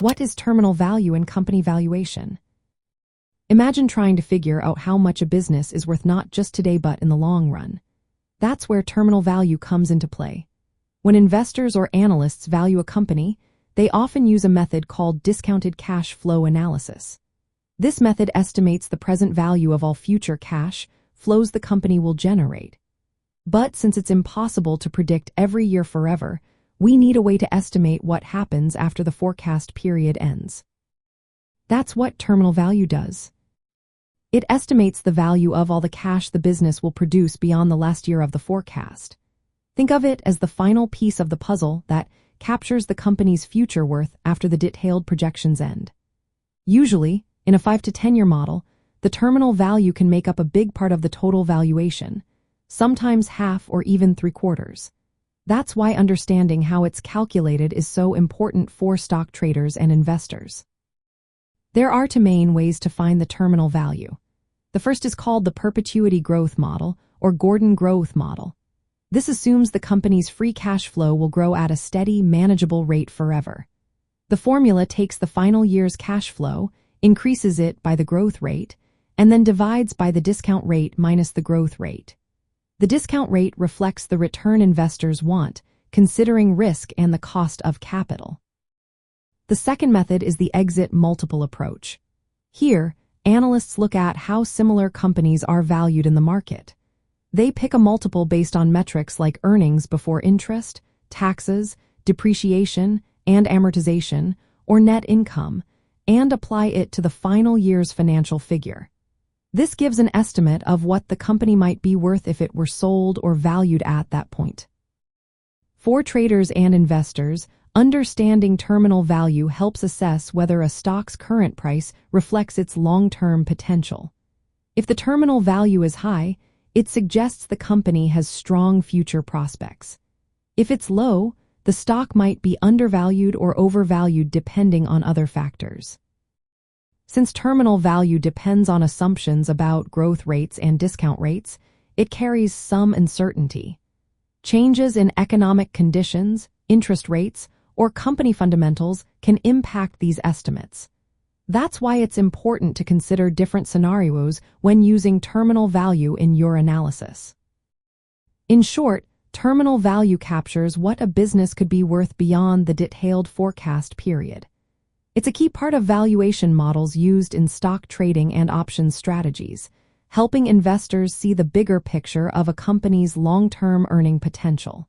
What is terminal value in company valuation? Imagine trying to figure out how much a business is worth not just today but in the long run. That's where terminal value comes into play. When investors or analysts value a company, they often use a method called discounted cash flow analysis. This method estimates the present value of all future cash flows the company will generate. But since it's impossible to predict every year forever, we need a way to estimate what happens after the forecast period ends. That's what terminal value does. It estimates the value of all the cash the business will produce beyond the last year of the forecast. Think of it as the final piece of the puzzle that captures the company's future worth after the detailed projections end. Usually, in a 5 to 10-year model, the terminal value can make up a big part of the total valuation, sometimes half or even 3/4. That's why understanding how it's calculated is so important for stock traders and investors. There are two main ways to find the terminal value. The first is called the perpetuity growth model, or Gordon growth model. This assumes the company's free cash flow will grow at a steady, manageable rate forever. The formula takes the final year's cash flow, increases it by the growth rate, and then divides by the discount rate minus the growth rate. The discount rate reflects the return investors want, considering risk and the cost of capital. The second method is the exit multiple approach. Here, analysts look at how similar companies are valued in the market. They pick a multiple based on metrics like earnings before interest, taxes, depreciation, and amortization, or net income, and apply it to the final year's financial figure. This gives an estimate of what the company might be worth if it were sold or valued at that point. For traders and investors, understanding terminal value helps assess whether a stock's current price reflects its long-term potential. If the terminal value is high, it suggests the company has strong future prospects. If it's low, the stock might be undervalued or overvalued depending on other factors. Since terminal value depends on assumptions about growth rates and discount rates, it carries some uncertainty. Changes in economic conditions, interest rates, or company fundamentals can impact these estimates. That's why it's important to consider different scenarios when using terminal value in your analysis. In short, terminal value captures what a business could be worth beyond the detailed forecast period. It's a key part of valuation models used in stock trading and options strategies, helping investors see the bigger picture of a company's long-term earning potential.